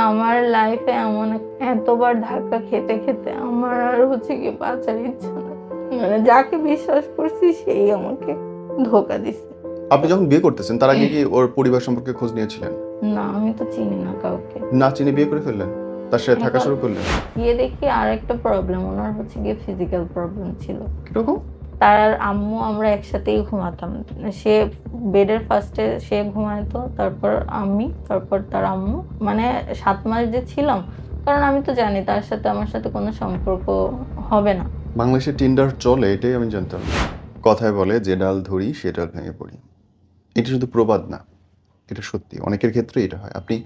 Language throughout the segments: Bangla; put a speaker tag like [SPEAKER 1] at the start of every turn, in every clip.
[SPEAKER 1] আমার লাইফে এমন এতবার ধাক্কা খেতে খেতে আমার আর কি বাঁচার ইচ্ছা না। যাকে বিশ্বাস করছি সেই আমাকে ধোকা দিছে।
[SPEAKER 2] আপনি যখন বিয়ে করতেছেন তার আগে কি ওর পরিবার সম্পর্কে খোঁজ নিয়েছিলেন?
[SPEAKER 1] না, আমি তো চিনি না কাউকে।
[SPEAKER 2] না চিনে বিয়ে করে ফেললেন, তার সাথে থাকা শুরু করলেন?
[SPEAKER 1] গিয়ে দেখি আর একটা প্রবলেম, ওনার গিয়ে ফিজিক্যাল প্রবলেম ছিল।
[SPEAKER 2] কিরকম?
[SPEAKER 1] তার আম্মু আমরা একসাথেই ঘুমাতাম। সে বেডের ফার্স্টে সে ঘুমাইতো, তারপর আমি, তারপর তার আম্মু। 7 মাস যে ছিলাম, কারণ আমি তো জানি তার সাথে আমার সাথে কোনো সম্পর্ক হবে না।
[SPEAKER 2] বাংলাদেশে টিন্ডার চলে, এটাই আমি জানতাম। কথায় বলে যে ডাল ধরি সে ডাল ভেঙে পড়ি। এটা শুধু প্রবাদ না, এটা সত্যি। অনেকের ক্ষেত্রে এটা হয়। আপনি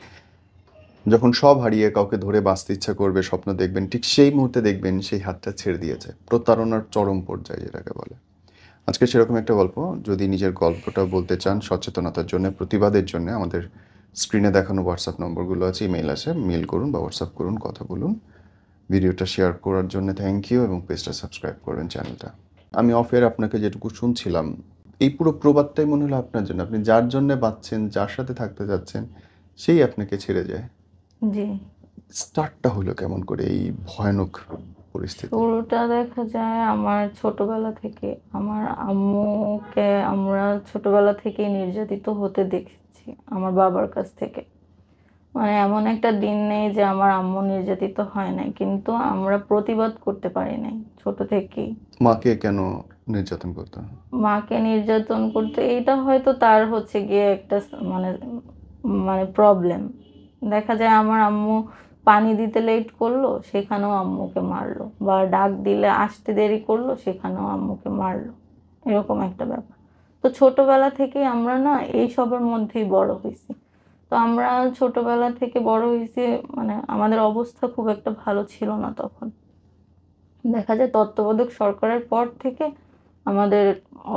[SPEAKER 2] যখন সব হারিয়ে কাউকে ধরে বাঁচতে ইচ্ছা করবে, স্বপ্ন দেখবেন, ঠিক সেই মুহূর্তে দেখবেন সেই হাতটা ছেড়ে দিয়েছে। প্রতারণার চরম পর্যায়ে যেটাকে বলে। আজকে সেরকম একটা গল্প। যদি নিজের গল্পটা বলতে চান সচেতনতার জন্য, প্রতিবাদের জন্য, আমাদের স্ক্রিনে দেখানো হোয়াটসঅ্যাপ নম্বরগুলো আছে, ইমেইল আছে, মেল করুন বা হোয়াটসঅ্যাপ করুন, কথা বলুন। ভিডিওটা শেয়ার করার জন্য থ্যাংক ইউ, এবং পেজটা সাবস্ক্রাইব করবেন, চ্যানেলটা। আমি অফ এয়ার আপনাকে যেটুকু শুনছিলাম, এই পুরো প্রবাদটাই মনে হলো আপনার জন্য। আপনি যার জন্য বাঁচছেন, যার সাথে থাকতে যাচ্ছেন, সেই আপনাকে ছেড়ে যায়।
[SPEAKER 1] জি।
[SPEAKER 2] স্টার্টটা হলো কেমন করে এই ভয়ানক পরিস্থিতি?
[SPEAKER 1] শুরুটা দেখা যায় আমার ছোটবেলা থেকে। আমার আম্মুকে আমরা ছোটবেলা থেকেই নির্যাতিত হতে দেখেছি আমার বাবার কাছ থেকে। এমন একটা দিন নেই যে আমার আম্মু নির্যাতিত হয় নাই, কিন্তু আমরা প্রতিবাদ করতে পারি নাই ছোট থেকেই।
[SPEAKER 2] মাকে কেন নির্যাতন করতো?
[SPEAKER 1] মাকে নির্যাতন করতে, এটা হয়তো তার গিয়ে একটা মানে প্রবলেম। দেখা যায় আমার আম্মু পানি দিতে লেট করলো, সেখানেও আম্মুকে মারলো, বা ডাক দিলে আসতে দেরি করলো, সেখানেও আম্মুকে মারলো। এরকম একটা ব্যাপার। তো ছোটবেলা থেকেই আমরা না এই সবের মধ্যেই বড় হয়েছি। তো আমরা ছোটবেলা থেকে বড় হয়েছি, আমাদের অবস্থা খুব একটা ভালো ছিল না তখন। দেখা যায় তত্ত্বাবধায়ক সরকারের পর থেকে আমাদের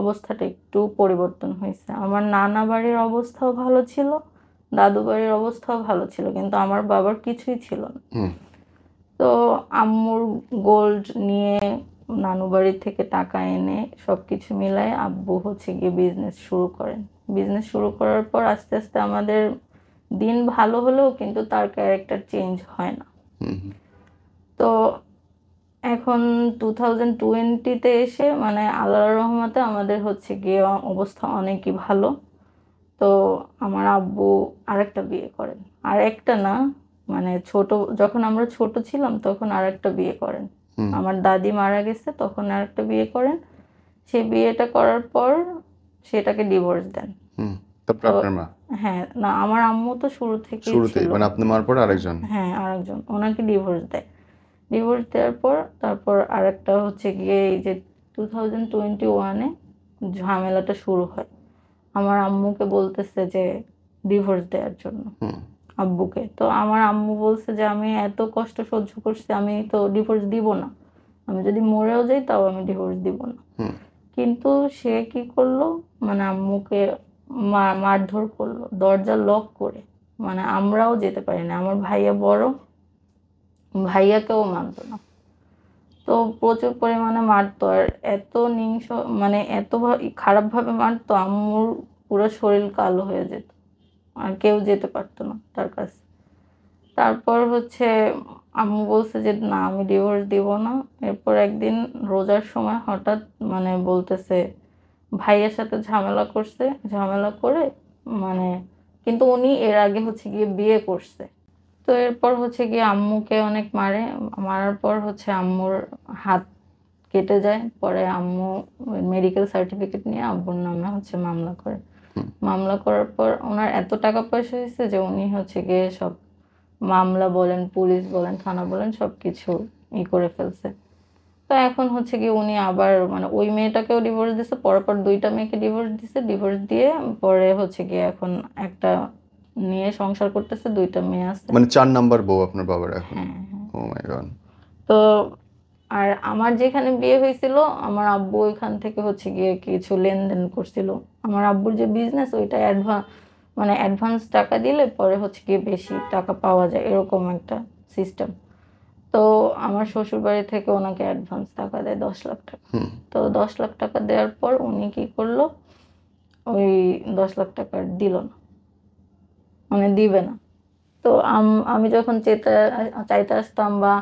[SPEAKER 1] অবস্থাটা একটু পরিবর্তন হয়েছে। আমার নানা বাড়ির অবস্থাও ভালো ছিল, দাদু বাড়ির অবস্থাও ভালো ছিল, কিন্তু আমার বাবার কিছুই ছিল না। তো আম্মুর গোল্ড নিয়ে নানু বাড়ি থেকে টাকা এনে সবকিছু মিলায় আব্বু গিয়ে বিজনেস শুরু করেন। বিজনেস শুরু করার পর আস্তে আস্তে আমাদের দিন ভালো হলেও কিন্তু তার ক্যারেক্টার চেঞ্জ হয় না। তো এখন 2020-তে এসে আল্লাহর রহমতে আমাদের গিয়ে অবস্থা অনেকই ভালো। তো আমার আব্বু আরেকটা বিয়ে করেন, আর একটা না, যখন আমরা ছোট ছিলাম তখন আরেকটা বিয়ে করেন। আমার দাদি মারা গেছে, তখন আরেকটা বিয়ে করেন। সে বিয়েটা করার পর সেটাকে ডিভোর্স দেন।
[SPEAKER 2] তারপর আপনার মা?
[SPEAKER 1] হ্যাঁ, না, আমার আম্মু তো শুরুতেই ছিল।
[SPEAKER 2] আপনার মার পর আরেকজন?
[SPEAKER 1] হ্যাঁ, আরেকজন, ওনাকে ডিভোর্স দেয়। ডিভোর্স দেওয়ার পর তারপর আরেকটা গিয়ে এই যে 2021-এ ঝামেলাটা শুরু হয়। আমার আম্মুকে বলতেছে যে ডিভোর্স দেওয়ার জন্য, আব্বুকে। তো আমার আম্মু বলছে যে আমি এত কষ্ট সহ্য করছি, আমি তো ডিভোর্স দিব না। আমি যদি মরেও যাই তাও আমি ডিভোর্স দিব না। কিন্তু সে কি করলো, আম্মুকে মারধর করলো, দরজা লক করে। আমরাও যেতে পারি না, আমার ভাইয়া বড়, ভাইয়াকেও মানতো না। তো প্রচুর পরিমাণে মারতো, আর এত এত খারাপভাবে মারতো, আম্মুর পুরো শরীর কালো হয়ে যেত, আর কেউ যেতে পারতো না তার কাছে। তারপর আম্মু বলছে যে না, আমি ডিভোর্স দিব না। এরপর একদিন রোজার সময় হঠাৎ বলতেছে ভাইয়ের সাথে ঝামেলা করছে, ঝামেলা করে কিন্তু উনি এর আগে গিয়ে বিয়ে করছে। তো এরপর গিয়ে আম্মুকে অনেক মারে। মারার পর আম্মুর হাত কেটে যায়। পরে আম্মু মেডিকেল সার্টিফিকেট নিয়ে আব্বুর নামে মামলা করে। মামলা করার পর ওনার এত টাকা পয়সা হয়েছে যে উনি গিয়ে সব মামলা বলেন, পুলিশ বলেন, থানা বলেন, সবকিছু করে ফেলছে। তো এখন গিয়ে উনি আবার ওই মেয়েটাকেও ডিভোর্স দিছে, পরপর 2টা মেয়েকে ডিভোর্স দিছে। ডিভোর্স দিয়ে পরে গিয়ে এখন একটা নিয়ে সংসার করতেছে, 2টা মেয়ে আছে।
[SPEAKER 2] 4 নাম্বার বউ আপনার বাবার এখন? ও মাই গড।
[SPEAKER 1] তো আর আমার যেখানে বিয়ে হয়েছিল, আমার আব্বু ওইখান থেকে গিয়ে কিছু লেনদেন করছিল। আমার আব্বুর যে বিজনেস, ওইটা অ্যাডভান্স টাকা দিলে পরে গিয়ে বেশি টাকা পাওয়া যায়, এরকম একটা সিস্টেম। তো আমার শ্বশুর বাড়ি থেকে ওনাকে অ্যাডভান্স টাকা দেয় 10 লাখ টাকা। তো 10 লাখ টাকা দেওয়ার পর উনি কি করলো, ওই 10 লাখ টাকা দিল না, দিবে না। তো আমি যখন চাইতে আসতাম বা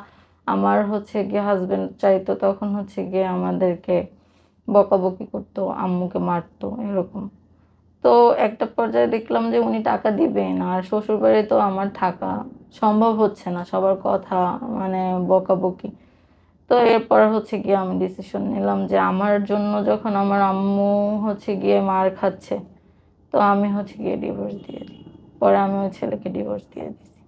[SPEAKER 1] আমার হচ্ছে গিয়ে হাজবেন্ড চাইতো, তখন হচ্ছে গিয়ে আমাদেরকে বকাবকি করতো, আম্মুকে মারতো এরকম। তো একটা পর্যায়ে দেখলাম যে উনি টাকা দিবেই না, আর শ্বশুরবাড়ি তো আমার থাকা সম্ভব হচ্ছে না, সবার কথা মানে বকাবকি। তো এরপর হচ্ছে গিয়ে আমি ডিসিশন নিলাম যে আমার জন্য যখন আমার আম্মু হচ্ছে গিয়ে মার খাচ্ছে, তো আমি হচ্ছে গিয়ে ডিভোর্স দিয়ে দিই। পরে আমি ওই ছেলেকে ডিভোর্স দিয়ে দিছি।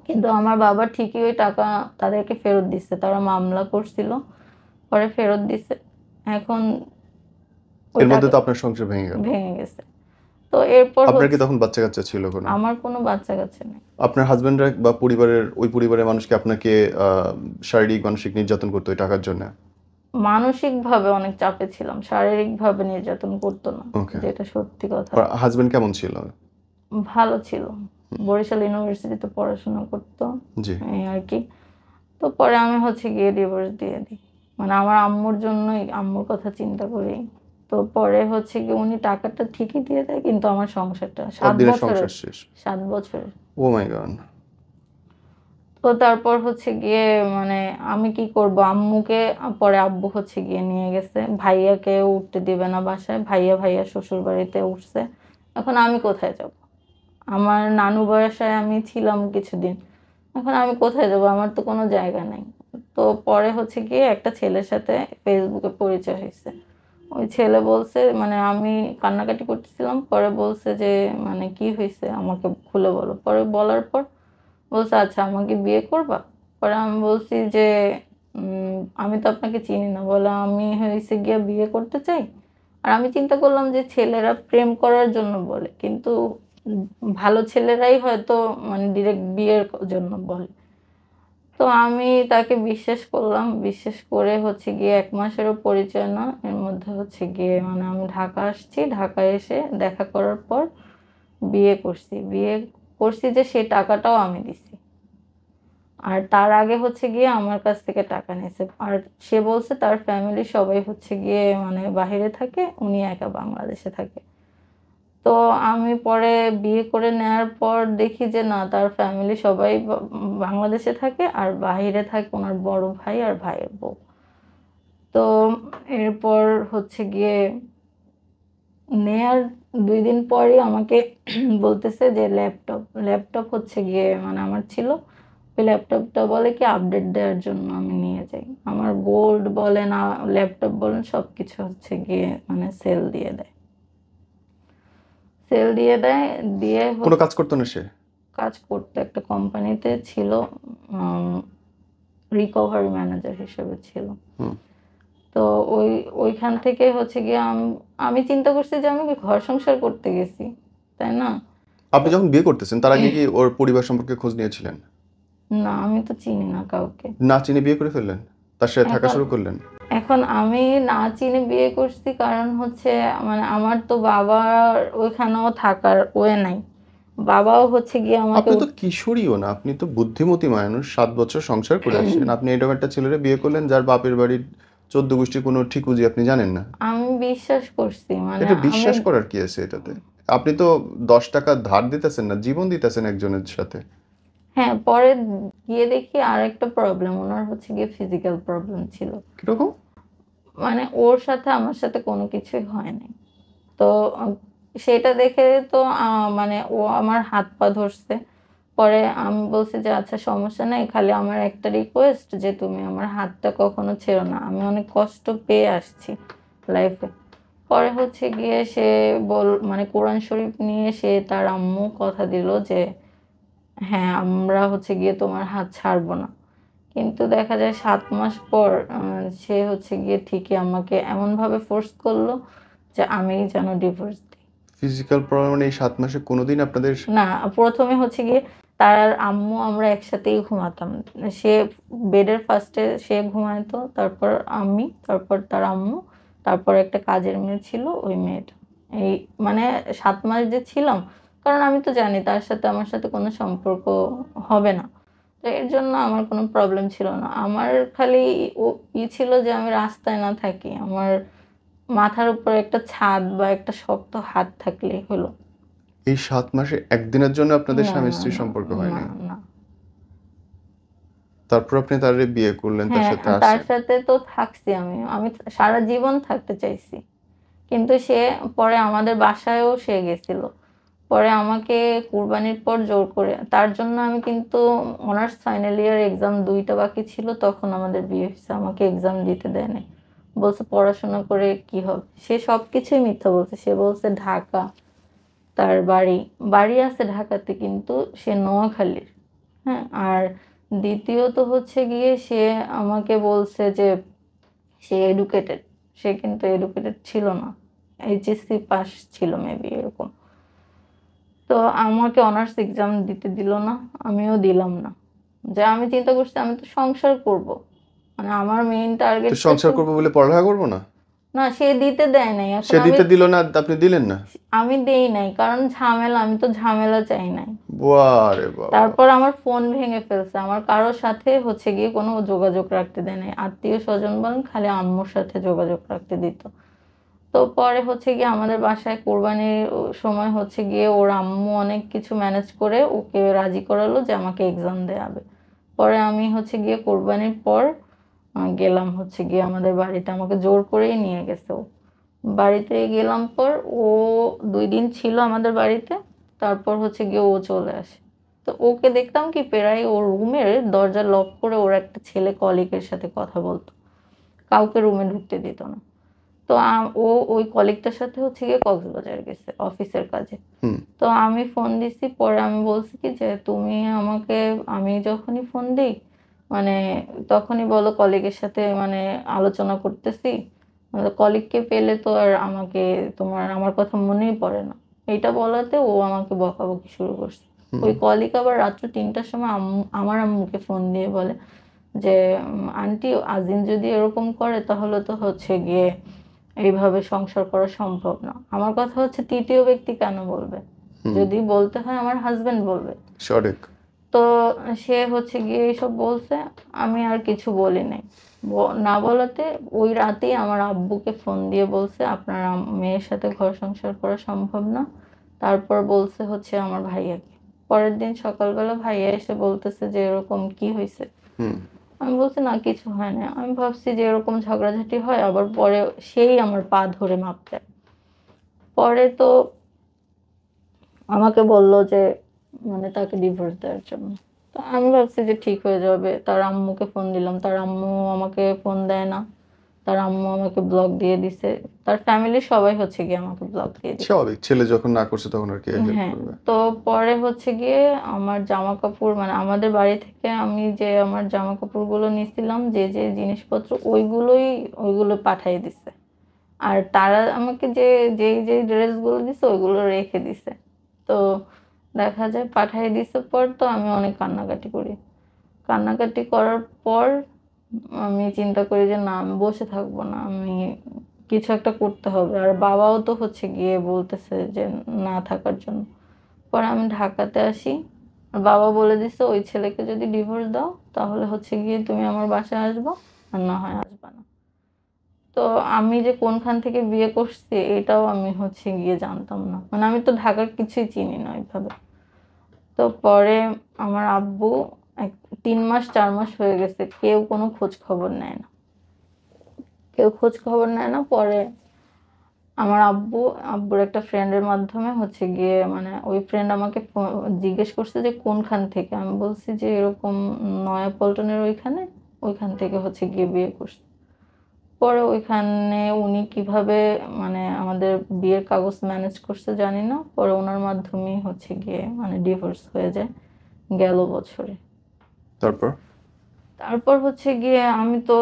[SPEAKER 1] কিন্তু আমার বাবা ঠিকই ওই টাকা তাদেরকে ফেরত দিচ্ছে, তারা মামলা করছিল, পরে ফেরত দিছে। এখন ওই
[SPEAKER 2] এর মধ্যে
[SPEAKER 1] টাকা
[SPEAKER 2] তো আপনার সংসার ভেঙে গেল।
[SPEAKER 1] ভেঙে গেছে। তো এরপর
[SPEAKER 2] আপনার কি
[SPEAKER 1] হচ্ছে
[SPEAKER 2] তখন বাচ্চা-কাচ্চা ছিল কোনো?
[SPEAKER 1] আমার কোনো বাচ্চা কাচ্চা নেই।
[SPEAKER 2] আপনার হাসব্যান্ডরা বা ওই পরিবারের মানুষ কি আপনাকে শারীরিক, মানসিক নির্যাতন করতো ওই টাকার জন্য?
[SPEAKER 1] মানসিকভাবে অনেক চাপে ছিলাম, শারীরিকভাবে নির্যাতন করতো না,
[SPEAKER 2] ওকে।
[SPEAKER 1] যেটা সত্যি কথা।
[SPEAKER 2] আর হাসব্যান্ড কেমন ছিল?
[SPEAKER 1] ভালো ছিল, বরিশাল ইউনিভার্সিটিতে পড়াশোনা করতো,
[SPEAKER 2] জি।
[SPEAKER 1] এই আর কি। তো পরে আমি হচ্ছে গিয়ে ডিভোর্স দিয়ে দিই, মানে আমার আম্মুর জন্যই, আম্মুর কথা চিন্তা করেই। তো পরে হচ্ছে গিয়ে উনি টাকাটা ঠিকই দিয়ে দেয়, কিন্তু আমার সংসারটা 7
[SPEAKER 2] কতদিনের
[SPEAKER 1] বছরের,
[SPEAKER 2] সংসার শেষ?
[SPEAKER 1] 7 বছরের।
[SPEAKER 2] ও মাই গড!
[SPEAKER 1] তো তারপর হচ্ছে গিয়ে মানে আমি কি করব, আম্মুকে পরে আব্বু হচ্ছে গিয়ে নিয়ে গেছে, ভাইয়াকে উঠতে দিবে না বাসায়, ভাইয়া শ্বশুর বাড়িতে উঠছে। এখন আমি কোথায় যাব? আমার নানু বাসায় আমি ছিলাম কিছুদিন, এখন আমি কোথায় যাব? আমার তো কোনো জায়গা নেই। তো পরে হচ্ছে গিয়ে একটা ছেলের সাথে ফেসবুকে পরিচয় হয়েছে। ওই ছেলে বলছে, মানে আমি কান্নাকাটি করতেছিলাম, পরে বলছে যে মানে কি হয়েছে আমাকে খুলে বলো। পরে বলার পর বলছে আচ্ছা আমাকে বিয়ে করবা? পরে আমি বলছি যে আমি তো আপনাকে চিনি না। বলে আমি হয়েছে গিয়ে বিয়ে করতে চাই। আর আমি চিন্তা করলাম যে ছেলেরা প্রেম করার জন্য বলে, কিন্তু উম ভালো ছেলেরাই হয়তো মানে ডিরেক্ট বিয়ের জন্য বলে। তো আমি তাকে বিশ্বাস করলাম। বিশ্বাস করে হচ্ছে গিয়ে ১ মাসেরও পরিচয় না। এর মধ্যে হচ্ছে গিয়ে মানে আমি ঢাকা আসছি। ঢাকায় এসে দেখা করার পর বিয়ে করছি। বিয়ে করছি যে সেই টাকাটাও আমি দিছি। আর তার আগে হচ্ছে গিয়ে আমার কাছ থেকে টাকা নিছে। আর সে বলছে তার ফ্যামিলি সবাই হচ্ছে গিয়ে মানে বাহিরে থাকে, উনি একা বাংলাদেশে থাকে। তো আমি পরে বিয়ে করে নেয়ার পর দেখি যে না, তার ফ্যামিলি সবাই বাংলাদেশে থাকে, আর বাহিরে থাকে উনার বড় ভাই আর ভাইয়ের বউ। তো এরপর হচ্ছে গিয়ে নেয়ার ২ দিন পরই আমাকে বলতেছে যে ল্যাপটপ হচ্ছে গিয়ে মানে আমার ছিল। ওই ল্যাপটপটা বলে কি আপডেট দেওয়ার জন্য আমি নিয়ে যাই। আমার গোল্ড বলেন, ল্যাপটপ বলেন সবকিছু হচ্ছে গিয়ে মানে সেল দিয়ে দেয়। সেল দিয়ে দেয়, দিয়ে
[SPEAKER 2] কোনো কাজ করতো না সে?
[SPEAKER 1] কাজ করতো একটা কোম্পানিতে ছিল, উম রিকভারি ম্যানেজার হিসেবে ছিল।
[SPEAKER 2] হুম।
[SPEAKER 1] তো ওইখান থেকে হচ্ছে গিয়ে আমি চিন্তা করছি যে আমি কি ঘর সংসার করতে গেছি, তাই না?
[SPEAKER 2] আপনি যখন বিয়ে করতেছেন তার আগে কি ওর পরিবার সম্পর্কে খোঁজ নিয়েছিলেন?
[SPEAKER 1] না, আমি তো চিনি না কাউকে।
[SPEAKER 2] না চিনে বিয়ে করে ফেললেন? তার সাথে থাকা
[SPEAKER 1] এখন
[SPEAKER 2] শুরু করলেন?
[SPEAKER 1] এখন আমি না চিনে বিয়ে করছি, কারণ হচ্ছে মানে আমার তো বাবার ওইখানেও থাকার ওয়ে নাই। বাবাও হচ্ছে গিয়ে আমাকে
[SPEAKER 2] আপনি তো কিশোরীও না, আপনি তো বুদ্ধিমতী মানুষ, ৭ বছর সংসার করে আসছেন। আপনি এরকম একটা ছেলেরে বিয়ে করলেন যার বাপের বাড়ির ১৪ গোষ্ঠীর কোনো ঠিকুজি আপনি জানেন না।
[SPEAKER 1] আমি বিশ্বাস করছি, মানে
[SPEAKER 2] এটা
[SPEAKER 1] আমি
[SPEAKER 2] বিশ্বাস করার কি আছে এটাতে? আপনি তো ৳১০ ধার দিতেছেন না, জীবন দিতেছেন একজনের সাথে।
[SPEAKER 1] হ্যাঁ, পরে গিয়ে দেখি আরেকটা প্রবলেম, উনার হচ্ছে গিয়ে ফিজিক্যাল প্রবলেম ছিল।
[SPEAKER 2] কিরকম?
[SPEAKER 1] মানে ওর সাথে আমার সাথে কোনো কিছুই হয় নাই। তো সেটা দেখে তো মানে ও আমার হাত পা ধরছে। পরে আমি বলছি যে আচ্ছা সমস্যা নাই। খালি আমার একটা রিকোয়েস্ট যে তুমি আমার হাতটা কখনো ছেড়ো না। আমি অনেক কষ্ট পেয়ে আসছি লাইফে। পরে হচ্ছে গিয়ে সে মানে কোরআন শরীফ নিয়ে সে তার আম্মু কথা দিল যে হ্যাঁ, আমরা হচ্ছে গিয়ে তোমার হাত ছাড়বো না। কিন্তু দেখা যায় ৭ মাস পর সে হচ্ছে গিয়ে ঠিকই আমাকে এমনভাবে ফোর্স করলো যে আমিই যেন ডিভোর্স দিই।
[SPEAKER 2] ফিজিক্যাল প্রবলেম মানে এই ৭ মাসে কোনোদিন আপনাদের
[SPEAKER 1] না, ১ম এ হচ্ছে গিয়ে তার আর আম্মু আমরা একসাথেই ঘুমাতাম। সে বেডের ফার্স্টে সে ঘুমাইতো, তারপর আমি, তারপর তার আম্মু, তারপর একটা কাজের মেয়ে ছিল ওই মেয়েটা। এই মানে ৭ মাস যে ছিলাম, কারণ আমি তো জানি তার সাথে আমার সাথে কোনো সম্পর্ক হবে না। তো এর জন্য আমার কোনো প্রবলেম ছিল না। আমার খালি ও ছিল যে আমি রাস্তায় না থাকি। আমার মাথার উপরে একটা ছাদ বা একটা শক্ত হাত থাকলেই হলো।
[SPEAKER 2] এই 7 মাসে একদিনের জন্য আপনাদের
[SPEAKER 1] না
[SPEAKER 2] স্বামী
[SPEAKER 1] না
[SPEAKER 2] স্ত্রী
[SPEAKER 1] না
[SPEAKER 2] সম্পর্ক
[SPEAKER 1] না
[SPEAKER 2] হয়নি?
[SPEAKER 1] না।
[SPEAKER 2] তারপর আপনি তারে বিয়ে করলেন, তার
[SPEAKER 1] হ্যাঁ,
[SPEAKER 2] সাথে
[SPEAKER 1] তার
[SPEAKER 2] আছেন।
[SPEAKER 1] সাথে তো থাকছি আমি। আমি সারা জীবন থাকতে চাইছি। কিন্তু সে পরে আমাদের বাসায়ও সে গেছিল। পরে আমাকে কুরবানির পর জোর করে তার জন্য আমি কিন্তু অনার্স ফাইনাল ইয়ার এক্সাম ২ টা বাকি ছিল তখন আমাদের বিয়ে হইছে। আমাকে এক্সাম দিতে দেয় নাই। বলছে পড়াশোনা করে কি হবে? সে সবকিছুই মিথ্যা বলছে। সে বলছে ঢাকা তার বাড়ি। বাড়ি আছে ঢাকাতে কিন্তু সে নোয়াখালীর। হ্যাঁ? আর দ্বিতীয়ত হচ্ছে গিয়ে সে আমাকে বলছে যে সে এডুকেটেড। সে কিন্তু এডুকেটেড ছিল না। এইচএসসি পাস ছিল মেবি এরকম। তো আমাকে অনার্স এক্সাম দিতে দিল না। আমিও দিলাম না। যে আমি চিন্তা করছি আমি তো সংসার করব। মানে আমার মেইন
[SPEAKER 2] তো
[SPEAKER 1] টার্গেটটা
[SPEAKER 2] সংসার
[SPEAKER 1] ছিল
[SPEAKER 2] করব বলে পড়ালেখা করব না?
[SPEAKER 1] না সে দিতে দেয় নাই। এখন
[SPEAKER 2] সে
[SPEAKER 1] আমি
[SPEAKER 2] দিতে দিল না, আপনি দিলেন না?
[SPEAKER 1] আমি দেই নাই। কারণ ঝামেলা আমি তো ঝামেলা চাই নাই।
[SPEAKER 2] বারে বাবা!
[SPEAKER 1] তারপর আমার ফোন ভেঙে ফেলছে। আমার কারো সাথে হচ্ছে গিয়ে কোনো যোগাযোগ রাখতে দেয় নাই। আত্মীয়-স্বজন বলেন খালি আম্মুর সাথে যোগাযোগ রাখতে দিত। তো পরে হচ্ছে গিয়ে আমাদের বাসায় কোরবানির সময় হচ্ছে গিয়ে ওর আম্মু অনেক কিছু ম্যানেজ করে ওকে রাজি করালো যে আমাকে এক্সাম দেয়াবে। পরে আমি হচ্ছে গিয়ে কোরবানির পর গেলাম হচ্ছে গিয়ে আমাদের বাড়িতে। আমাকে জোর করেই নিয়ে গেছে ও। বাড়িতে গেলাম পর ও ২ দিন ছিল আমাদের বাড়িতে। তারপর হচ্ছে গিয়ে ও চলে আসে। তো ওকে দেখতাম কি প্রায় ওর রুমের দরজা লক করে ওর একটা ছেলে কলিগের সাথে কথা বলত। কাউকে রুমে ঢুকতে দিত না। তো ও ওই কলিগটার সাথে হচ্ছে গিয়ে কক্সবাজার গেছে অফিসের কাজে।
[SPEAKER 2] হুম।
[SPEAKER 1] তো আমি ফোন দিছি পরে আমি বলছি কি যে তুমি আমাকে আমি যখনই ফোন দিই মানে তখনই বলো কলিগের সাথে মানে আলোচনা করতেছি। কলিগকে পেলে তো আর আমাকে তোমার আমার কথা মনেই পড়ে না। এইটা বলাতে ও আমাকে বকাবকি শুরু করছে।
[SPEAKER 2] হুম।
[SPEAKER 1] ওই কলিগ আবার রাত্র ৩টার সময় আমার আম্মুকে ফোন দিয়ে বলে যে আন্টি আজিম যদি এরকম করে তাহলে তো হচ্ছে গিয়ে এইভাবে সংসার করা সম্ভব না। আমার কথা হচ্ছে ৩য় ব্যক্তি কেন বলবে?
[SPEAKER 2] হুম।
[SPEAKER 1] যদি বলতে হয় আমার হাসব্যান্ড বলবে।
[SPEAKER 2] সঠিক।
[SPEAKER 1] তো সে হচ্ছে গিয়ে এসব বলছে। আমি আর কিছু বলি নাই। না বলাতে ওই রাতেই আমার আব্বুকে ফোন দিয়ে বলছে, "আপনার মেয়ের সাথে ঘর সংসার করা সম্ভব না।" তারপর বলছে হচ্ছে আমার ভাইয়াকে। পরের দিন সকালবেলা ভাইয়া এসে বলতেছে যে, "এরকম কি হইছে?"
[SPEAKER 2] হুম।
[SPEAKER 1] আমি বলছি, "না কিছু হয় নাই।" আমি ভাবছি যে এরকম ঝগড়াঝাটি হয় আবার পরে সেই আমার পা ধরে মাপ চায়। পরে তো আমাকে বলল যে মানে তাকে ডিভোর্স দেওয়ার জন্য। তো আমি ভাবছি যে ঠিক হয়ে যাবে। তার আম্মুকে ফোন দিলাম। তার আম্মু আমাকে ফোন দেয় না। তার আম্মু আমাকে ব্লক দিয়ে দিছে। তার ফ্যামিলির সবাই হচ্ছে গিয়ে আমাকে ব্লক দিয়ে দিছে।
[SPEAKER 2] স্বাভাবিক। ছেলে যখন না করছে তখন আর কে হেল্প
[SPEAKER 1] হ্যাঁ,
[SPEAKER 2] করবে?
[SPEAKER 1] তো পরে হচ্ছে গিয়ে আমার জামাকাপড় মানে আমাদের বাড়ি থেকে আমি যে আমার জামাকাপড়গুলো নিছিলাম যে জিনিসপত্র ওইগুলো পাঠায় দিছে। আর তারা আমাকে যেই ড্রেসগুলো দিছে ওইগুলো রেখে দিছে। তো দেখা যায় পাঠায় দিছে পর তো আমি অনেক কান্নাকাটি করি। কান্নাকাটি করার পর আমি চিন্তা করি যে না আমি বসে থাকবো না। আমি কিছু একটা করতে হবে। আর বাবাও তো হচ্ছে গিয়ে বলতেছে যে না থাকার জন্য। পরে আমি ঢাকাতে আসি। আর বাবা বলে দিছে ওই ছেলেকে যদি ডিভোর্স দাও তাহলে হচ্ছে গিয়ে তুমি আমার বাসায় আসবা আর না হয় আসবা না। তো আমি যে কোনখান থেকে বিয়ে করছি এটাও আমি হচ্ছে গিয়ে জানতাম না। মানে আমি তো ঢাকার কিছুই চিনি না ওইভাবে। তো পরে আমার আব্বু এক ৩ মাস ৪ মাস হয়ে গেছে। কেউ কোনো খোঁজ খবর নেয় না। কেউ খোঁজ খবর নেয় না। পরে আমার আব্বুর একটা ফ্রেন্ডের মাধ্যমে হচ্ছে গিয়ে মানে ওই ফ্রেন্ড আমাকে জিজ্ঞেস করছে যে কোনখান থেকে? আমি বলছি যে এরকম নয়াপল্টনের ওইখান থেকে হচ্ছে গিয়ে বিয়ে করছি। পরে ওইখানে উনি কিভাবে মানে আমাদের বিয়ের কাগজ ম্যানেজ করছে জানি না। পরে উনার মাধ্যমেই হচ্ছে গিয়ে মানে ডিভোর্স হয়ে যায় গেল বছরে।
[SPEAKER 2] তারপর?
[SPEAKER 1] তারপর হচ্ছে গিয়ে আমি তো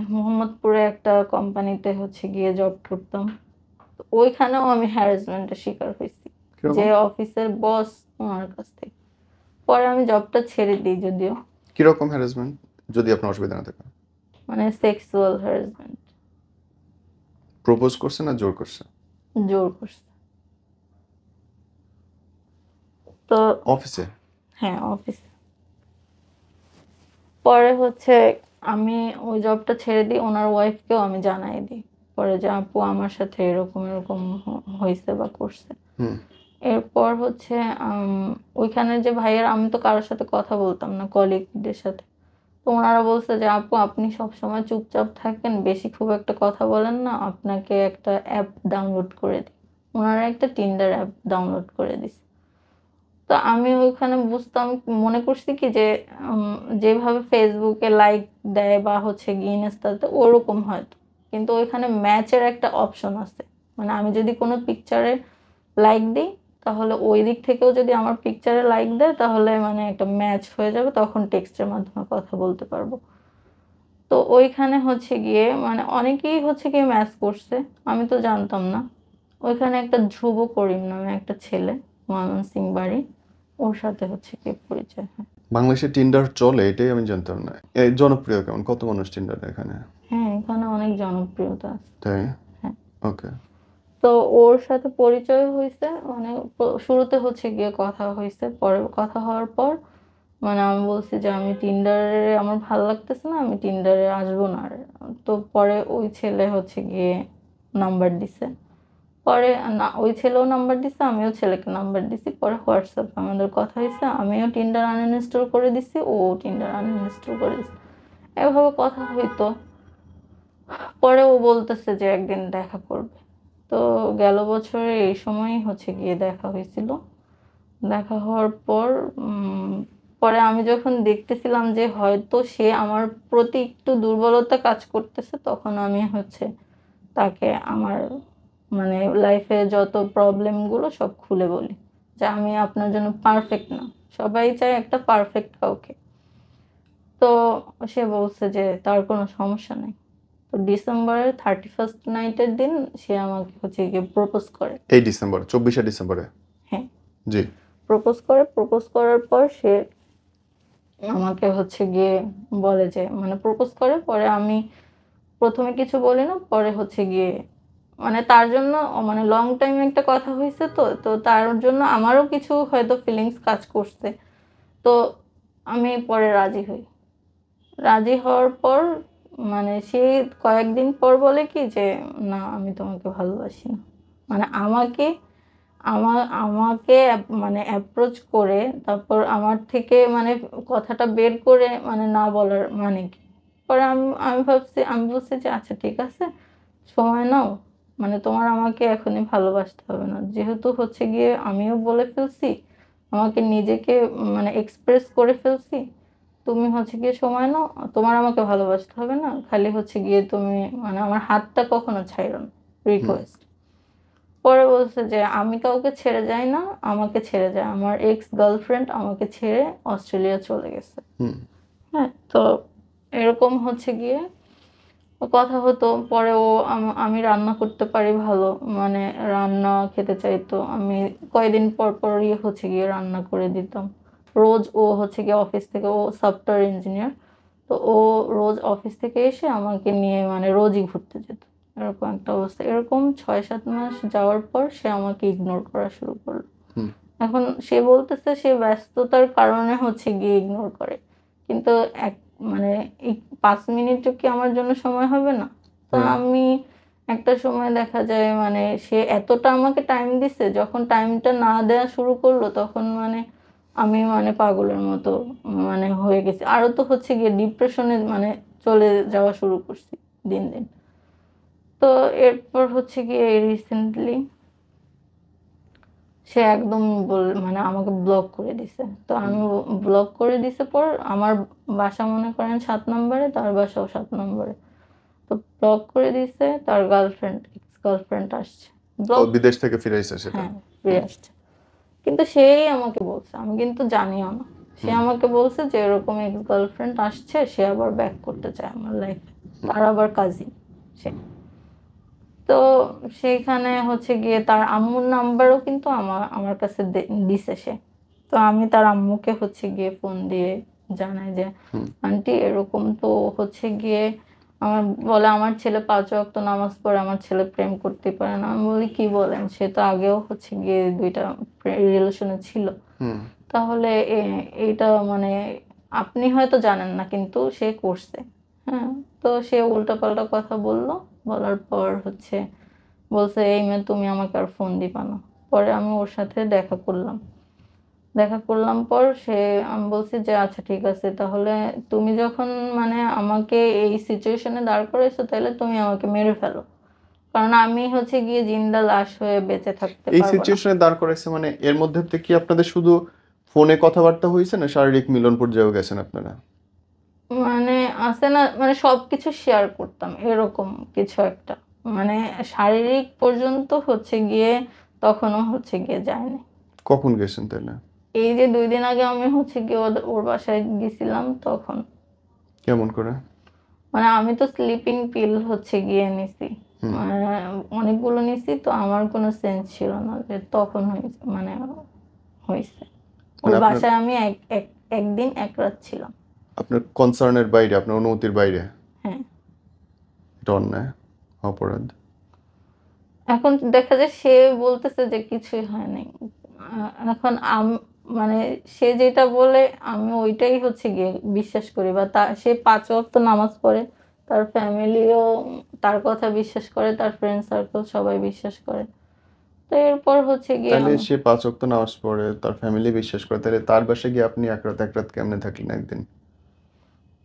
[SPEAKER 1] মোহাম্মদপুরে একটা কোম্পানিতে হচ্ছে গিয়ে জব করতাম। তো ওইখানেও আমি হ্যারাসমেন্টের শিকার হইছি। যে
[SPEAKER 2] কিরকম?
[SPEAKER 1] অফিসের বস উনার কাছ থেকে। পরে আমি জবটা ছেড়ে দিই যদিও।
[SPEAKER 2] কিরকম হ্যারাসমেন্ট? যদি আপনার অসুবিধা না থাকে।
[SPEAKER 1] মানে সেক্সুয়াল হ্যারাসমেন্ট।
[SPEAKER 2] প্রপোজ করছে না জোর করছে?
[SPEAKER 1] জোর করছে। তো
[SPEAKER 2] অফিসে?
[SPEAKER 1] হ্যাঁ, অফিসে। পরে হচ্ছে আমি ওই জবটা ছেড়ে দিই। উনার ওয়াইফকেও আমি জানাই দিই। পরে যে আপু আমার সাথে এরকম হইছে বা করছে।
[SPEAKER 2] হুম।
[SPEAKER 1] এরপর হচ্ছে ওইখানে যে ভাইয়ের, আমি তো কারোর সাথে কথা বলতাম না, কলিগদের সাথে। তো ওনারা বলছে যে আপু আপনি সবসময় চুপচাপ থাকেন, বেশি খুব একটা কথা বলেন না, আপনাকে একটা অ্যাপ ডাউনলোড করে দিই। ওনারা একটা টিন্ডার অ্যাপ ডাউনলোড করে দিছে। তো আমি ওইখানে বুঝতাম, মনে করছি কি যে যেভাবে ফেসবুকে লাইক দেয় বা হচ্ছে গিয়ে ইনস্টাতে ওরকম হয়তো, কিন্তু ওইখানে ম্যাচের একটা অপশন আছে। মানে আমি যদি কোনো পিকচারে লাইক দিই, তাহলে ওই দিক থেকেও যদি আমার পিকচারে লাইক দেয়, তাহলে মানে একটা ম্যাচ হয়ে যাবে, তখন টেক্সটের মাধ্যমে কথা বলতে পারবো। তো ওইখানে হচ্ছে গিয়ে মানে অনেকেই হচ্ছে গিয়ে ম্যাচ করছে, আমি তো জানতাম না। ওইখানে একটা ধ্রুব করিম নামে একটা ছেলে, ময়মনসিংহ বাড়ি, ওর সাথে হচ্ছে গিয়ে পরিচয় হয়।
[SPEAKER 2] বাংলাদেশে টিন্ডার চলে এটাই আমি জানতাম না। এই জনপ্রিয় কেমন? কত মানুষ টিন্ডার এখানে?
[SPEAKER 1] হ্যাঁ, এখানে অনেক জনপ্রিয়তা আছে।
[SPEAKER 2] তাই?
[SPEAKER 1] হ্যাঁ।
[SPEAKER 2] ওকে।
[SPEAKER 1] তো ওর সাথে পরিচয় হয়েছে, মানে শুরুতে হচ্ছে গিয়ে কথা হয়েছে, পরে কথা হওয়ার পর মানে আমি বলছি যে আমি টিন্ডারে আমার ভালো লাগতেছে না, আমি টিন্ডারে আসবো না আর। তো পরে ওই ছেলে হচ্ছে গিয়ে নাম্বার দিছে। পরে না, ওই ছেলেও নাম্বার দিছে, আমিও ছেলেকে নাম্বার দিছি। পরে হোয়াটসঅ্যাপে আমাদের কথা হয়েছে, আমিও টিন্ডার আনইনস্টল করে দিছি, ও টিন্ডার আনইনস্টল করে দিছে। এভাবে কথা হইতো। পরে ও বলতেছে যে একদিন দেখা করবে। তো গেল বছরে এই সময়ই হচ্ছে গিয়ে দেখা হয়েছিল। দেখা হওয়ার পর পরে আমি যখন দেখতেছিলাম যে হয়তো সে আমার প্রতি একটু দুর্বলতা কাজ করতেছে, তখন আমি হচ্ছে তাকে আমার মানে লাইফে যত প্রবলেমগুলো সব খুলে বলি যে আমি আপনার জন্য পারফেক্ট না। সবাই চায় একটা পারফেক্ট কাউকে। তো সে বলছে যে তার কোনো সমস্যা নেই। তো ডিসেম্বরের 31st নাইটের দিন সে আমাকে হচ্ছে গিয়ে প্রপোজ করে।
[SPEAKER 2] এই ডিসেম্বর, 24শে ডিসেম্বরে?
[SPEAKER 1] হ্যাঁ,
[SPEAKER 2] জি।
[SPEAKER 1] প্রপোজ করে। প্রপোজ করার পর সে আমাকে হচ্ছে গিয়ে বলে যে মানে প্রপোজ করে, পরে আমি প্রথমে কিছু বলি না, পরে হচ্ছে গিয়ে মানে তার জন্য মানে লং টাইম একটা কথা হয়েছে, তো তো তার জন্য আমারও কিছু হয়তো ফিলিংস কাজ করছে। তো আমি পরে রাজি হই। রাজি হওয়ার পর মানে সে কয়েকদিন পর বলে কি যে না আমি তোমাকে ভালোবাসি না। মানে আমাকে মানে অ্যাপ্রোচ করে তারপর আমার থেকে মানে কথাটা বের করে মানে না বলার মানে কি। পরে আমি বলছি যে আচ্ছা ঠিক আছে, সময় নাও, মানে তোমার আমাকে এখনই ভালোবাসতে হবে না, যেহেতু হচ্ছে গিয়ে আমিও বলে ফেলছি, আমাকে নিজেকে মানে এক্সপ্রেস করে ফেলছি, তুমি হচ্ছে গিয়ে সময় নাও, তোমার আমাকে ভালোবাসতে হবে না, খালি হচ্ছে গিয়ে তুমি মানে আমার হাতটা কখনো ছাইরো না, রিকোয়েস্ট। পরে বলছে যে আমি কাউকে ছেড়ে যাই না, আমাকে ছেড়ে যায়, আমার এক্স গার্লফ্রেন্ড আমাকে ছেড়ে অস্ট্রেলিয়া চলে গেছে। হ্যাঁ, তো এরকম হচ্ছে গিয়ে কথা হতো। পরে ও আমি রান্না করতে পারি ভালো, মানে রান্না খেতে চাইতো, আমি কয়দিন পর পরই হচ্ছে গিয়ে রান্না করে দিতাম। রোজ ও হচ্ছে গিয়ে অফিস থেকে, ও সফটওয়্যার ইঞ্জিনিয়ার, তো ও রোজ অফিস থেকে এসে আমাকে নিয়ে মানে রোজই ঘুরতে যেত। এরকম একটা অবস্থা। এরকম 6-7 মাস যাওয়ার পর সে আমাকে ইগনোর করা শুরু করলো। এখন সে বলতেছে সে ব্যস্ততার কারণে হচ্ছে গিয়ে ইগনোর করে, কিন্তু এক মানে এই 5 মিনিটও কি আমার জন্য সময় হবে না? তো আমি একটা সময় দেখা যায় মানে সে এতটা আমাকে টাইম দিছে, যখন টাইমটা না দেওয়া শুরু করলো তখন মানে আমি মানে পাগলের মতো মানে হয়ে গেছি। আরো তো হচ্ছে গিয়ে ডিপ্রেশনে মানে চলে যাওয়া শুরু করছি দিন দিন। তো এরপর হচ্ছে গিয়ে রিসেন্টলি সে একদম মানে আমাকে ব্লক করে দিছে। তো আমি ব্লক করে দিছে পর আমার বাসা মনে করেন 7 নম্বরে, তার বাসাও 7 নম্বরে। তো ব্লক করে দিছে, তার গার্লফ্রেন্ড, এক্স গার্লফ্রেন্ড আসছে।
[SPEAKER 2] ও
[SPEAKER 1] ব্লক,
[SPEAKER 2] বিদেশ থেকে ফিরে এসেছে সেটা?
[SPEAKER 1] হ্যাঁ, ফিরে আসছে। কিন্তু সেই আমাকে বলছে, আমি কিন্তু জানিও না। সে আমাকে বলছে যে এরকম এক্স গার্লফ্রেন্ড আসছে, সে আবার ব্যাক করতে চায় আমার লাইফে। তার আবার কাজিন সে। তো সেইখানে হচ্ছে গিয়ে তার আম্মুর নাম্বারও কিন্তু আমার আমার কাছে দিছে সে। তো আমি তার আম্মুকে হচ্ছে গিয়ে ফোন দিয়ে জানাই যে আন্টি এরকম তো হচ্ছে গিয়ে আমার বলে আমার ছেলে 5 ওয়াক্ত নামাজ পড়ে, আমার ছেলে প্রেম করতে পারে না। আমি বলি কি বলেন, সে তো আগেও হচ্ছে গিয়ে 2টা রিলেশনে ছিল। তাহলে এইটা মানে আপনি হয়তো জানেন না, কিন্তু সে করছে। হ্যাঁ, তো সে উল্টাপাল্টা কথা বললো, বলার পর হচ্ছে বলছে এই মেয়ে তুমি আমাকে আর ফোন দিবা না। পরে আমি ওর সাথে দেখা করলাম পর আমি বলছি যে আচ্ছা ঠিক আছে, তাহলে তুমি যখন মানে আমাকে এই সিচুয়েশনে দাঁড় করাইছো তাহলে তুমি আমাকে মেরে ফেলো, কারণ আমি হচ্ছে গিয়ে জিন্দা লাশ হয়ে বেঁচে থাকতে
[SPEAKER 2] এই
[SPEAKER 1] পারবো না।
[SPEAKER 2] সিচুয়েশনে দাঁড় করাইছে মানে এর মধ্যে থেকে কি আপনাদের শুধু ফোনে কথাবার্তা হয়েছে না শারীরিক মিলন পর্যায়েও গেছেন আপনারা?
[SPEAKER 1] মানে আছে না, মানে সবকিছু শেয়ার করতাম এরকম কিছু একটা, মানে শারীরিক পর্যন্ত হচ্ছে গিয়ে তখনও হচ্ছে গিয়ে যায়নি।
[SPEAKER 2] কখন গেছেন তাহলে?
[SPEAKER 1] এই যে 2 দিন আগে আমি হচ্ছে গিয়ে ওর বাসায় গেছিলাম তখন।
[SPEAKER 2] কেমন করে?
[SPEAKER 1] মানে আমি তো স্লিপিং পিল হচ্ছে গিয়ে নিছি,
[SPEAKER 2] হুম।
[SPEAKER 1] মানে অনেকগুলো নিছি, তো আমার কোনো সেন্স ছিল না যে তখন হয়েছে মানে হয়েছে। ওর
[SPEAKER 2] মানে আপনার
[SPEAKER 1] বাসায় আমি একদিন এক রাত ছিলাম।
[SPEAKER 2] আপনার কনসার্নের বাইরে, আপনার অনুমতির বাইরে?
[SPEAKER 1] হ্যাঁ।
[SPEAKER 2] এটা অন্যায়, অপরাধ।
[SPEAKER 1] এখন দেখা যায় সে বলতেছে যে কিছুই হয় নাই। এখন মানে সে যেটা বলে আমি ওইটাই হচ্ছে গিয়ে বিশ্বাস করি, বা সে 5 ওয়াক্ত নামাজ পড়ে। তার ফ্যামিলিও তার কথা বিশ্বাস করে, তার ফ্রেন্ড সার্কেল সবাই বিশ্বাস করে। তো এরপর হচ্ছে গিয়ে
[SPEAKER 2] তাহলে সে 5 ওয়াক্ত নামাজ পড়ে, তার ফ্যামিলি বিশ্বাস করে, তাহলে তার বাসায় গিয়ে আপনি এক রাত কেমনে থাকলেন একদিন?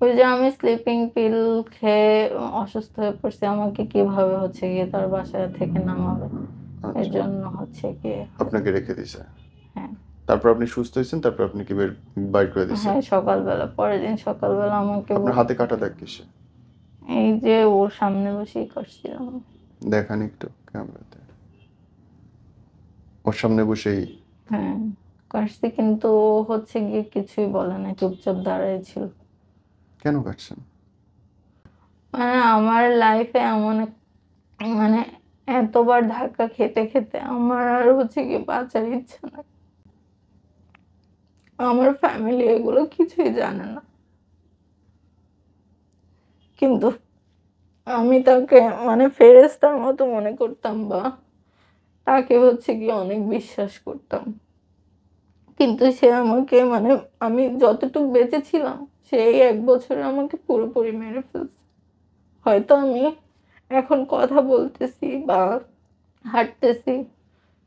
[SPEAKER 1] ওই যে আমি স্লিপিং পিল খেয়ে অসুস্থ হয়ে পড়ছি, আমাকে কিভাবে হচ্ছে গিয়ে তার বাসায় থেকে নামাবে, এর
[SPEAKER 2] আচ্ছা,
[SPEAKER 1] জন্য হচ্ছে গিয়ে
[SPEAKER 2] আপনাকে রেখে দিছে।
[SPEAKER 1] হ্যাঁ।
[SPEAKER 2] তারপর আপনি সুস্থ হয়েছেন, তারপর আপনি কি বাইর করে দিছে?
[SPEAKER 1] হ্যাঁ, সকালবেলা, পরের দিন সকালবেলা আমাকে
[SPEAKER 2] আপনার হাতে কাটা দাগ কিসে?
[SPEAKER 1] এই যে ওর সামনে বসেই করছিলাম।
[SPEAKER 2] দেখান একটু ক্যামেরাতে। ওর সামনে বসেই?
[SPEAKER 1] হ্যাঁ, কাটছি, কিন্তু ও হচ্ছে গিয়ে কিছুই বলে নাই, চুপচাপ দাঁড়ায় ছিল।
[SPEAKER 2] কেন কাটছেন?
[SPEAKER 1] মানে আমার লাইফে মানে এতবার ধাক্কা খেতে খেতে আমার আর হচ্ছে গিয়ে বাঁচার ইচ্ছা নাই। আমার ফ্যামিলি এগুলো কিছুই জানে না, কিন্তু আমি তাকে মানে ফেরেশতার মতো মনে করতাম, বা তাকে হচ্ছে গিয়ে অনেক বিশ্বাস করতাম। কিন্তু সে আমাকে মানে আমি যতটুকু বেঁচে ছিলাম সেই 1 বছরে আমাকে পুরোপুরি মেরে ফেলছে। হয়তো আমি এখন কথা বলতেছি বা হাঁটতেছি,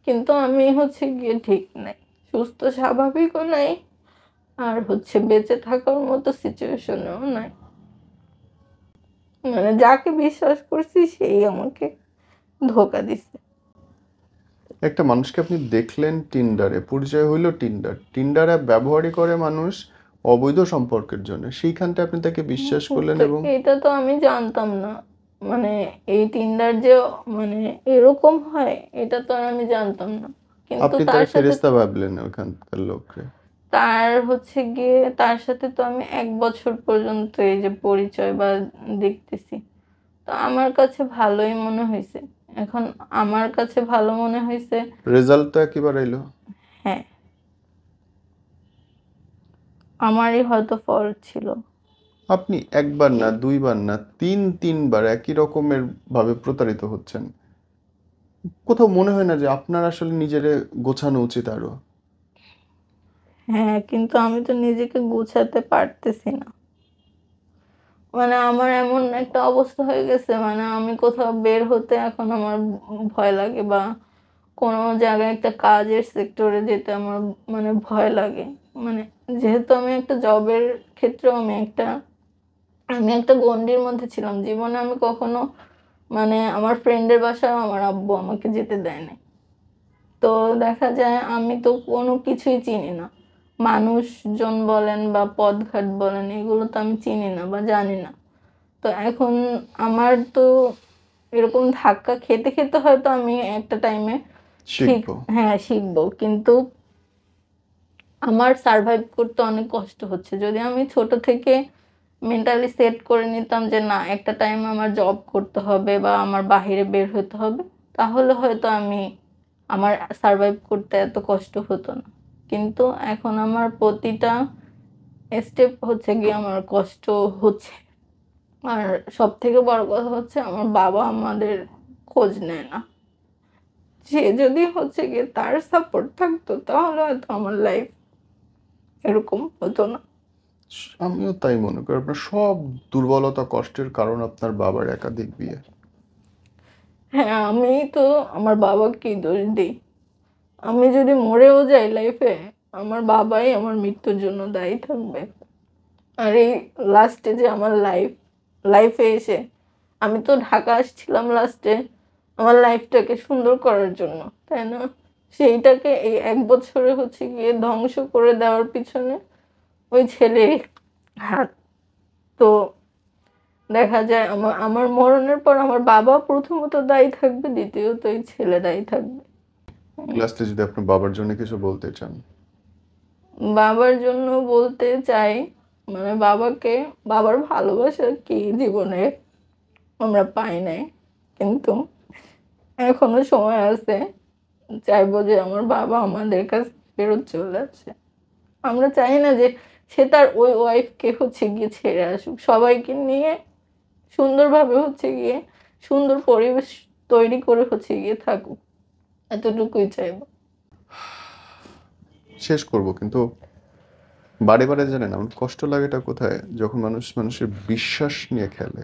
[SPEAKER 1] কিন্তু আমি হচ্ছে গিয়ে ঠিক নাই, সুস্থ স্বাভাবিকও নাই, আর হচ্ছে বেঁচে থাকার মতো সিচুয়েশনেও নাই। মানে যাকে বিশ্বাস করছি সেই আমাকে ধোঁকা দিছে।
[SPEAKER 2] একটা মানুষকে আপনি দেখলেন টিন্ডারে, পরিচয় হইলো টিন্ডার অ্যাপ ব্যবহারই করে মানুষ অবৈধ সম্পর্কের জন্য, সেইখানটা আপনি তাকে বিশ্বাস করলেন
[SPEAKER 1] তো
[SPEAKER 2] এবং
[SPEAKER 1] এটা তো আমি জানতাম না, মানে এই টিন্ডার যে মানে এরকম হয় এটা তো আর আমি জানতাম না। কিন্তু
[SPEAKER 2] আপনি
[SPEAKER 1] তার
[SPEAKER 2] তার
[SPEAKER 1] সাথে
[SPEAKER 2] ফেরেশতা ভাবলেন ওখানকার লোককে।
[SPEAKER 1] তার সাথে তো আমি 1 বছর পর্যন্ত এই যে পরিচয় বা দেখতেছি, তো আমার কাছে ভালোই মনে হয়েছে। এখন আমার কাছে ভালো মনে হয়েছে।
[SPEAKER 2] রেজাল্ট তো একইবার এলো।
[SPEAKER 1] হ্যাঁ, আমারই হয়তো ফল্ট ছিল।
[SPEAKER 2] আপনি একবার না, দুইবার না, তিনবার একই রকমের ভাবে প্রতারিত হচ্ছেন। কোথাও মনে হয় না যে আপনার আসলে নিজেরে গোছানো উচিত আরো?
[SPEAKER 1] হ্যাঁ, কিন্তু আমি তো নিজেকে গুছাতে পারতেছি না। মানে আমার এমন একটা অবস্থা হয়ে গেছে, মানে আমি কোথাও বের হতে এখন আমার ভয় লাগে, বা কোনো জায়গায় একটা কাজের সেক্টরে যেতে আমার মানে ভয় লাগে। মানে যেহেতু আমি একটা জবের ক্ষেত্রেও আমি একটা গণ্ডির মধ্যে ছিলাম। জীবনে আমি কখনো মানে আমার ফ্রেন্ডের বাসায় আমার আব্বু আমাকে যেতে দেয় নাই। তো দেখা যায় আমি তো কোনো কিছুই চিনি না। মানুষজন বলেন বা পথঘাট বলেন, এগুলো তো আমি চিনি না বা জানি না। তো এখন আমার তো এরকম ধাক্কা খেতে খেতে হয়তো আমি একটা টাইমে ঠিক,
[SPEAKER 2] শিখবো।
[SPEAKER 1] হ্যাঁ, শিখবো, কিন্তু আমার সারভাইভ করতে অনেক কষ্ট হচ্ছে। যদি আমি ছোট থেকে মেন্টালি সেট করে নিতাম যে না, একটা টাইম আমার জব করতে হবে বা আমার বাহিরে বের হতে হবে, তাহলে হয়তো আমার সারভাইভ করতে এত কষ্ট হতো না। কিন্তু এখন আমার প্রতিটা স্টেপ হচ্ছে গিয়ে আমার কষ্ট হচ্ছে। আর সবথেকে বড় কথা হচ্ছে আমার বাবা আমাদের খোঁজ নেয় না। সে যদি হচ্ছে গিয়ে তার সাপোর্ট থাকতো তাহলে হয়তো আমার লাইফ এরকম হতো না।
[SPEAKER 2] আমিও তাই মনে করি। আপনার সব দুর্বলতা, কষ্টের কারণ আপনার বাবার একাধিক বিয়ে।
[SPEAKER 1] হ্যাঁ, আমি তো আমার বাবাকেই দোষ দিই। আমি যদি মরেও যাই লাইফে, আমার বাবাই আমার মৃত্যুর জন্য দায়ী থাকবে। আর এই লাস্টে যে আমার লাইফে এসে, আমি তো ঢাকা আসছিলাম লাস্টে আমার লাইফটাকে সুন্দর করার জন্য, তাই না? সেইটাকে এই 1 বছরে হচ্ছে গিয়ে ধ্বংস করে দেওয়ার পিছনে ওই ছেলের হাত। তো দেখা যায় আমার আমার মরণের পর আমার বাবা প্রথমত দায়ী থাকবে, দ্বিতীয়ত এই ছেলে দায়ী থাকবে।
[SPEAKER 2] লাস্টে যদি আপনার বাবার জন্য কিছু বলতে চান।
[SPEAKER 1] বাবার জন্য বলতে চাই, মানে বাবার ভালোবাসা কি জীবনে আমরা পাই নাই, কিন্তু এখনো সময় আছে। চাইবো যে আমার বাবা আমাদের কাছে ফেরত চলে আসে। আমরা চাই না যে সে তার ওই ওয়াইফকে হচ্ছে গিয়ে ছেড়ে আসুক, সবাইকে নিয়ে সুন্দরভাবে হচ্ছে গিয়ে সুন্দর পরিবেশ তৈরি করে হচ্ছে গিয়ে থাকুক, এতটুকুই চাইবো।
[SPEAKER 2] শেষ করব, কিন্তু বারে বারে জানেন আমার কষ্ট লাগেটা কোথায়, যখন মানুষের বিশ্বাস নিয়ে খেলে।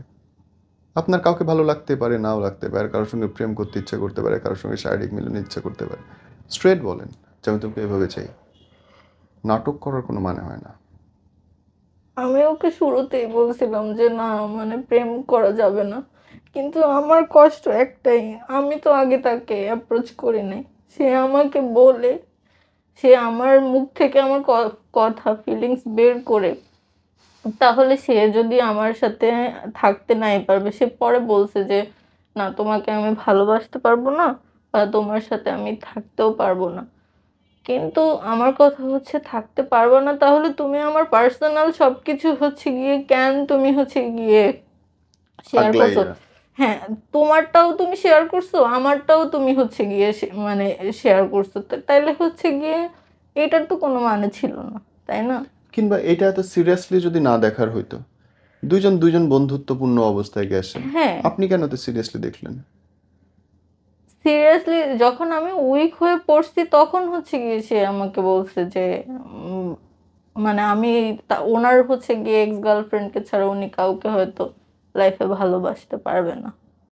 [SPEAKER 2] আপনার কাউকে ভালো লাগতে পারে, নাও লাগতে পারে, কারোর সঙ্গে প্রেম করতে ইচ্ছা করতে পারে, কারোর সঙ্গে শারীরিক মিলন ইচ্ছা করতে পারে, স্ট্রেট বলেন যে আমি তোকে এভাবে চাই। নাটক করার কোনো মানে হয় না।
[SPEAKER 1] আমি ওকে শুরুতেই বলছিলাম যে না, মানে প্রেম করা যাবে না, কিন্তু আমার কষ্ট একটাই, আমি তো আগে তাকে অ্যাপ্রোচ করি নাই। সে আমাকে বলে, সে আমার মুখ থেকে আমার কথা ফিলিংস বের করে, তাহলে সে যদি আমার সাথে থাকতে নাই পারবে, সে পরে বলছে যে না, তোমাকে আমি ভালোবাসতে পারবো না বা তোমার সাথে আমি থাকতেও পারবো না। কিন্তু আমার কথা হচ্ছে, থাকতে পারবো না তাহলে তুমি আমার পার্সোনাল সবকিছু হচ্ছে গিয়ে কেন তুমি হচ্ছে গিয়ে শেয়ার করছো?
[SPEAKER 2] আগলাইয়া।
[SPEAKER 1] হ্যাঁ, তোমারটাও তুমি শেয়ার করছো, আমারটাও তুমি হচ্ছে গিয়ে মানে শেয়ার করছো, তাইলে হচ্ছে গিয়ে এটার তো কোনো মানে ছিল না, তাই না?
[SPEAKER 2] কিংবা এটা এত সিরিয়াসলি যদি না দেখার হইতো, দুইজন দুইজন বন্ধুত্বপূর্ণ অবস্থায় গেছেন,
[SPEAKER 1] হ্যাঁ,
[SPEAKER 2] আপনি কেন এত সিরিয়াসলি দেখলেন?
[SPEAKER 1] সিরিয়াসলি যখন আমি উইক হয়ে পড়ছি তখন হচ্ছে গিয়ে সে আমাকে বলছে যে উম, মানে আমি ওনার হচ্ছে গিয়ে এক্স গার্লফ্রেন্ডকে ছাড়া উনি কাউকে হয়তো লাইফে ভালোবাসতে পারবে না।